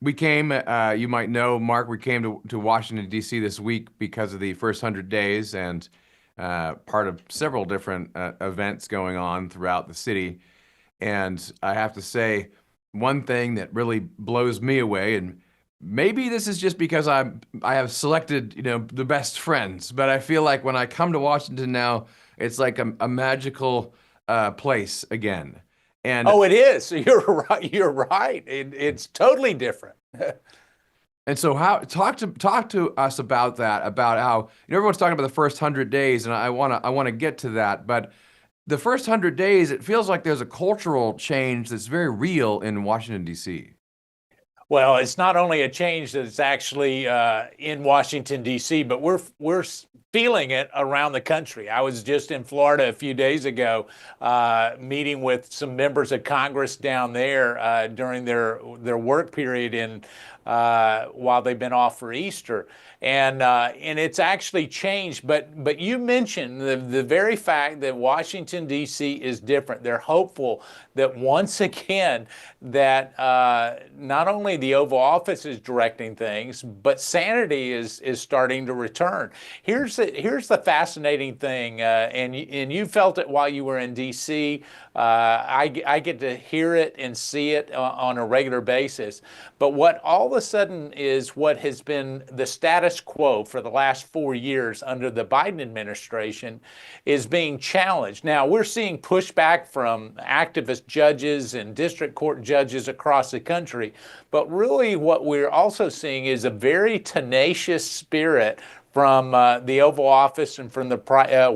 we came, you might know, Mark, we came to Washington, D.C. this week because of the first 100 days and part of several different events going on throughout the city. And I have to say, one thing that really blows me away, and maybe this is just because I have selected, the best friends, but I feel like when I come to Washington now, it's like a magical place again. And Oh, it is. You're right. You're right. It's totally different. And so how talk to us about that, about how everyone's talking about the first 100 days, and I wanna get to that, but the first 100 days, it feels like there's a cultural change that's very real in Washington, D.C. Well, it's not only a change that's actually in Washington D.C., but we're feeling it around the country. I was just in Florida a few days ago, meeting with some members of Congress down there during their work period in while they've been off for Easter, and it's actually changed. But you mentioned the very fact that Washington D.C. is different. They're hopeful that once again that not only the Oval Office is directing things, but sanity is starting to return. Here's the fascinating thing, and you felt it while you were in D.C. I get to hear it and see it on a regular basis. But what all of a sudden is what has been the status quo for the last 4 years under the Biden administration is being challenged. Now, we're seeing pushback from activist judges and district court judges across the country. But really, what we're also seeing is a very tenacious spirit from the Oval Office and from the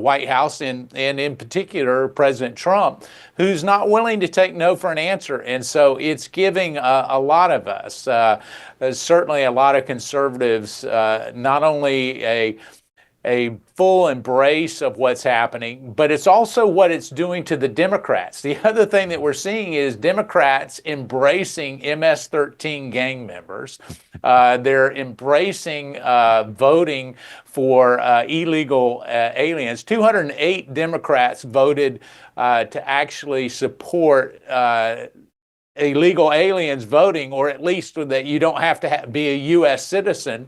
White House, and in particular, President Trump, who's not willing to take no for an answer. And so it's giving a lot of us, certainly a lot of conservatives, not only a full embrace of what's happening, but it's also what it's doing to the Democrats. The other thing that we're seeing is Democrats embracing MS-13 gang members. They're embracing voting for illegal aliens. 208 Democrats voted to actually support illegal aliens voting, or at least that you don't have to be a U.S. citizen,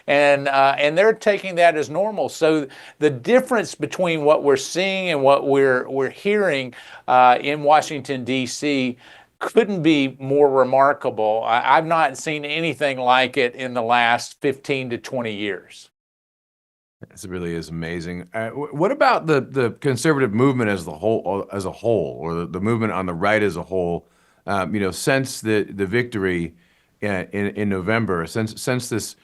and they're taking that as normal. So the difference between what we're seeing and what we're hearing in Washington D.C. couldn't be more remarkable. I've not seen anything like it in the last 15 to 20 years. This really is amazing. What about the conservative movement as a whole, or the movement on the right as a whole? Since the victory in November, since this,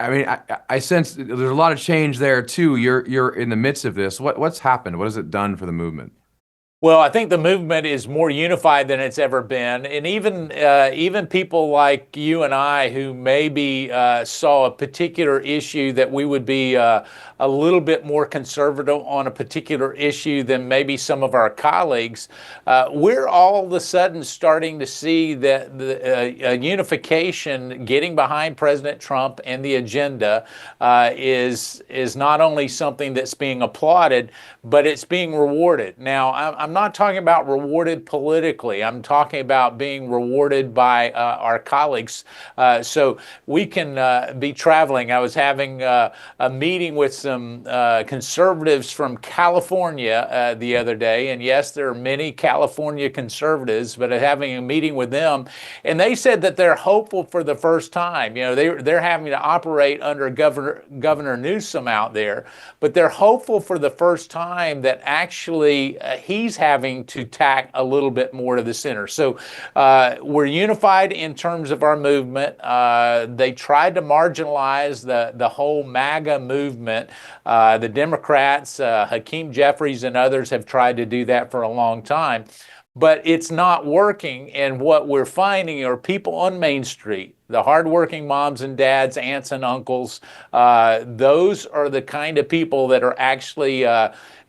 I mean, I sense there's a lot of change there too. You're in the midst of this. What's happened? What has it done for the movement? Well, I think the movement is more unified than it's ever been, and even people like you and I, who maybe saw a particular issue that we would be a little bit more conservative on a particular issue than maybe some of our colleagues, we're all of a sudden starting to see that the unification, getting behind President Trump and the agenda, is not only something that's being applauded, but it's being rewarded. Now, I'm not talking about rewarded politically. I'm talking about being rewarded by our colleagues. So we can be traveling. I was having a meeting with some conservatives from California the other day. And yes, there are many California conservatives, but having a meeting with them, and they said that they're hopeful for the first time. They're having to operate under Governor Newsom out there, but they're hopeful for the first time that actually he's having to tack a little bit more to the center. So we're unified in terms of our movement. They tried to marginalize the whole MAGA movement. The Democrats, Hakeem Jeffries and others, have tried to do that for a long time. But it's not working, and what we're finding are people on Main Street, the hardworking moms and dads, aunts and uncles. Those are the kind of people that are actually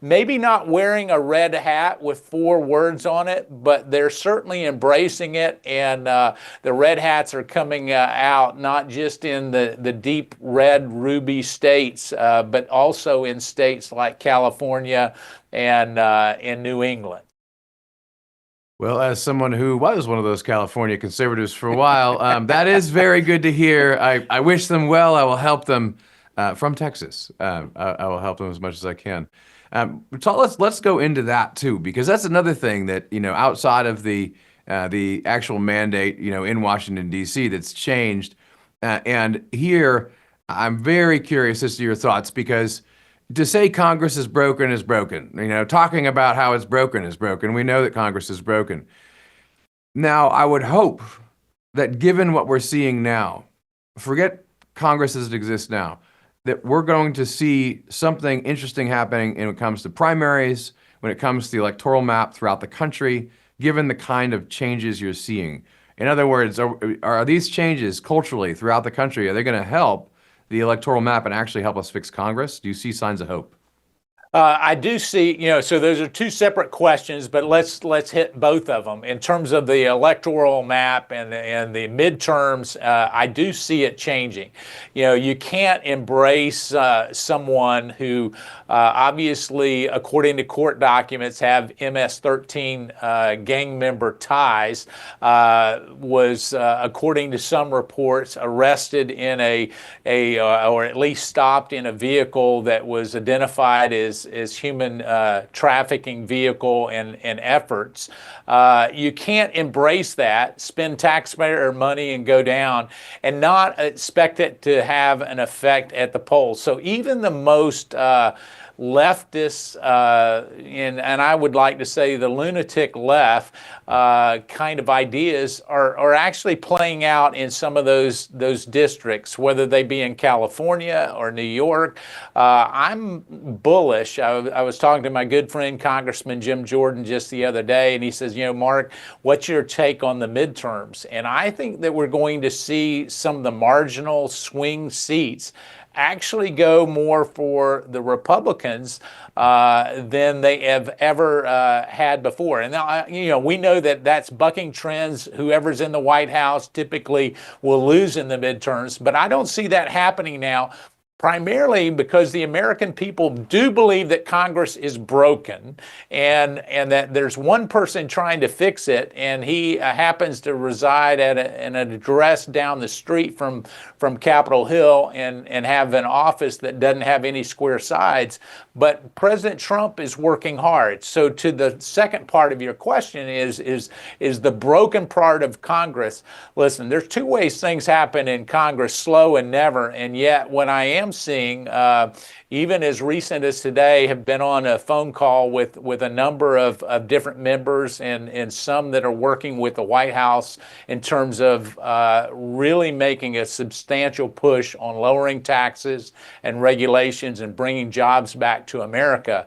maybe not wearing a red hat with 4 words on it, but they're certainly embracing it. And the red hats are coming out not just in the deep red ruby states, but also in states like California and in New England. Well, as someone who was one of those California conservatives for a while, that is very good to hear. I wish them well. I will help them from Texas. I will help them as much as I can. So let's go into that too, because that's another thing that outside of the actual mandate in Washington D.C. that's changed. And here, I'm very curious as to your thoughts because to say Congress is broken is broken. Talking about how it's broken is broken. We know that Congress is broken. Now, I would hope that given what we're seeing now, forget Congress as it exists now, that we're going to see something interesting happening when it comes to primaries, when it comes to the electoral map throughout the country, given the kind of changes you're seeing. In other words, are these changes culturally throughout the country, are they going to help the electoral map and actually help us fix Congress? Do you see signs of hope? I do see, so those are two separate questions, but let's hit both of them. In terms of the electoral map and the midterms, I do see it changing. You can't embrace someone who obviously, according to court documents, have MS-13 gang member ties, was, according to some reports, arrested in or at least stopped in a vehicle that was identified as human trafficking vehicle and efforts. You can't embrace that, spend taxpayer money and go down and not expect it to have an effect at the polls. So even the most leftists, and I would like to say the lunatic left kind of ideas are actually playing out in some of those districts, whether they be in California or New York. I'm bullish. I was talking to my good friend Congressman Jim Jordan just the other day, and he says, Mark, what's your take on the midterms? And I think that we're going to see some of the marginal swing seats actually go more for the Republicans than they have ever had before. And now, we know that that's bucking trends. Whoever's in the White House typically will lose in the midterms, but I don't see that happening now. Primarily because the American people do believe that Congress is broken and that there's one person trying to fix it, and he happens to reside at an address down the street from Capitol Hill and have an office that doesn't have any square sides. But President Trump is working hard. So to the second part of your question is the broken part of Congress. Listen, there's two ways things happen in Congress, slow and never. And yet when I am seeing, even as recent as today, have been on a phone call with a number of different members and some that are working with the White House in terms of really making a substantial push on lowering taxes and regulations and bringing jobs back to America.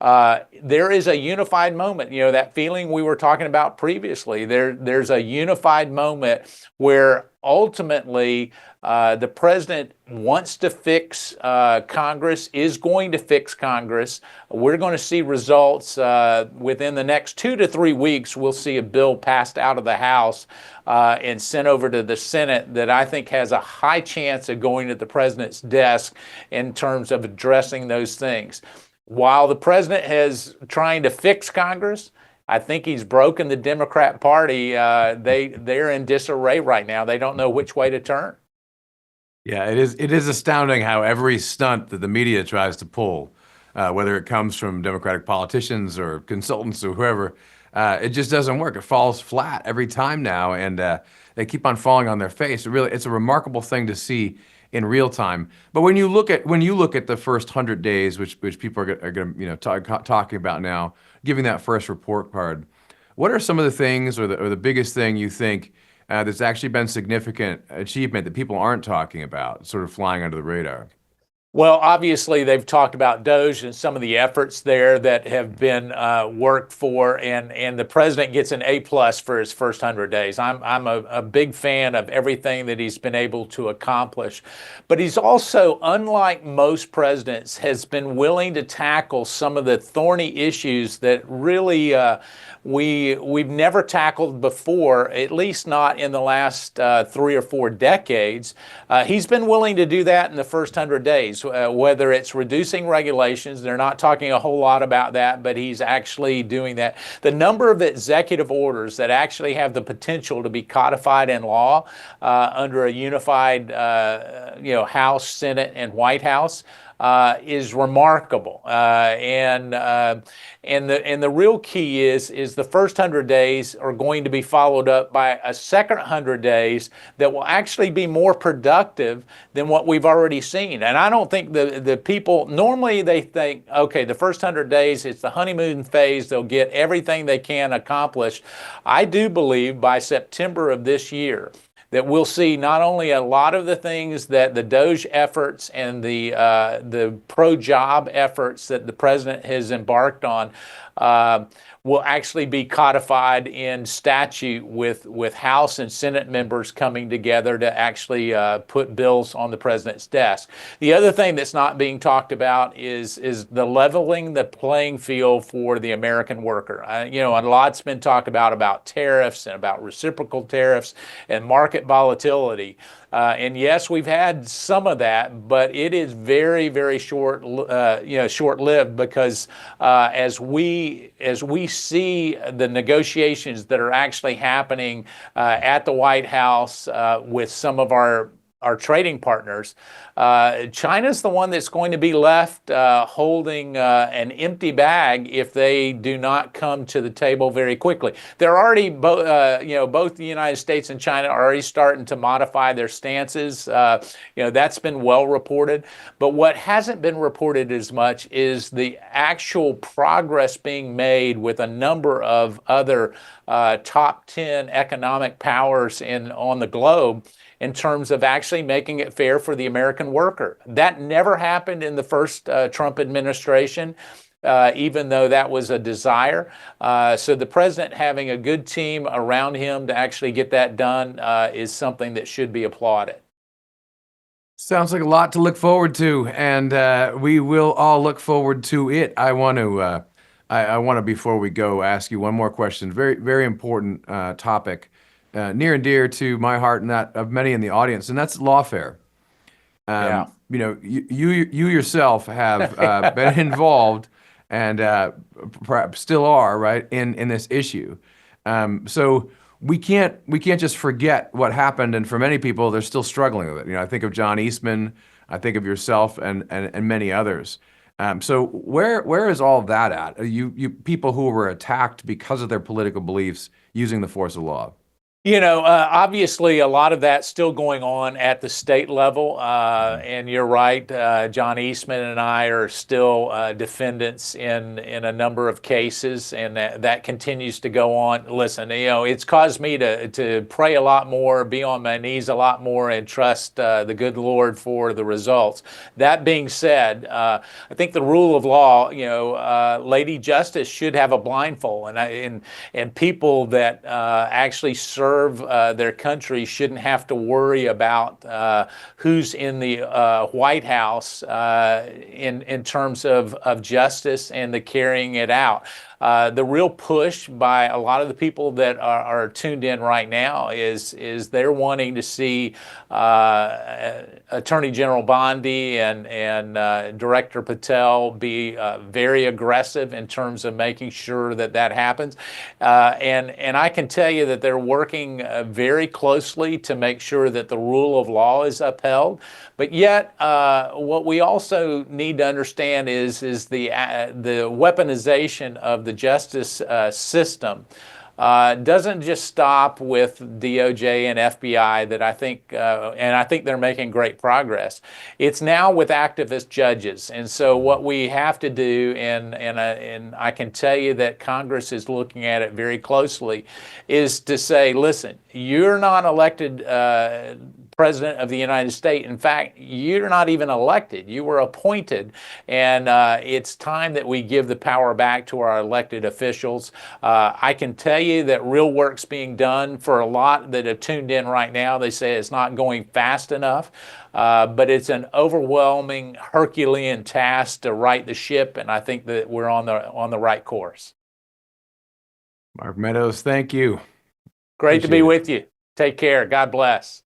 There is a unified moment, that feeling we were talking about previously. There's a unified moment where ultimately the president wants to fix Congress, is going to fix Congress. We're going to see results within the next 2 to 3 weeks. We'll see a bill passed out of the House and sent over to the Senate that I think has a high chance of going to the president's desk in terms of addressing those things. While the president is trying to fix Congress, I think he's broken the Democrat Party. They're in disarray right now. They don't know which way to turn. Yeah, it is astounding how every stunt that the media tries to pull, whether it comes from Democratic politicians or consultants or whoever, it just doesn't work. It falls flat every time now, and they keep on falling on their face. It's a remarkable thing to see in real time. But when you look at the first 100 days, which people are going to talking about now, giving that first report card, what are some of the things or the biggest thing you think that's actually been significant achievement that people aren't talking about, sort of flying under the radar? Well, obviously, they've talked about DOGE and some of the efforts there that have been worked for, and the president gets an A+ for his first 100 days. I'm a big fan of everything that he's been able to accomplish. But he's also, unlike most presidents, has been willing to tackle some of the thorny issues that really we've never tackled before, at least not in the last 3 or 4 decades. He's been willing to do that in the first 100 days. whether it's reducing regulations. They're not talking a whole lot about that, but he's actually doing that. The number of executive orders that actually have the potential to be codified in law under a unified, House, Senate, and White House is remarkable. And the real key is the first 100 days are going to be followed up by a second 100 days that will actually be more productive than what we've already seen. And I don't think the people, normally they think, okay, the first 100 days, it's the honeymoon phase. They'll get everything they can accomplished. I do believe by September of this year, that we'll see not only a lot of the things that the DOGE efforts and the pro-job efforts that the president has embarked on will actually be codified in statute with House and Senate members coming together to actually put bills on the president's desk. The other thing that's not being talked about is the leveling the playing field for the American worker. A lot's been talked about tariffs and about reciprocal tariffs and market volatility. And yes, we've had some of that, but it is very, very short-lived because as we see the negotiations that are actually happening at the White House with some of our trading partners, China's the one that's going to be left holding an empty bag if they do not come to the table very quickly. They're already both the United States and China are already starting to modify their stances. That's been well reported. But what hasn't been reported as much is the actual progress being made with a number of other top 10 economic powers on the globe in terms of actually making it fair for the American worker. That never happened in the first Trump administration, even though that was a desire. So the president having a good team around him to actually get that done is something that should be applauded. Sounds like a lot to look forward to, and we will all look forward to it. I want to, before we go, ask you one more question. Very, very important topic. Near and dear to my heart and that of many in the audience, and that's lawfare. Yeah. You yourself have been involved and perhaps still are, right, in this issue. So we can't just forget what happened, and for many people, they're still struggling with it. I think of John Eastman, I think of yourself, and many others. So where is all that at? You people who were attacked because of their political beliefs using the force of law. Obviously, a lot of that's still going on at the state level, and you're right. John Eastman and I are still defendants in a number of cases, and that continues to go on. Listen, it's caused me to pray a lot more, be on my knees a lot more, and trust the good Lord for the results. That being said, I think the rule of law, Lady Justice should have a blindfold, and people that actually serve their country shouldn't have to worry about who's in the White House in terms of justice and the carrying it out. The real push by a lot of the people that are tuned in right now is they're wanting to see Attorney General Bondi and Director Patel be very aggressive in terms of making sure that happens. And I can tell you that they're working very closely to make sure that the rule of law is upheld. But yet, what we also need to understand is the weaponization of the justice system doesn't just stop with DOJ and FBI that I think, and I think they're making great progress. It's now with activist judges. And so what we have to do, and I can tell you that Congress is looking at it very closely, is to say, listen, you're not elected President of the United States. In fact, you're not even elected. You were appointed. And it's time that we give the power back to our elected officials. I can tell you that real work's being done for a lot that have tuned in right now. They say it's not going fast enough, but it's an overwhelming Herculean task to right the ship. And I think that we're on the right course. Mark Meadows, thank you. Great to be with you. Take care. God bless.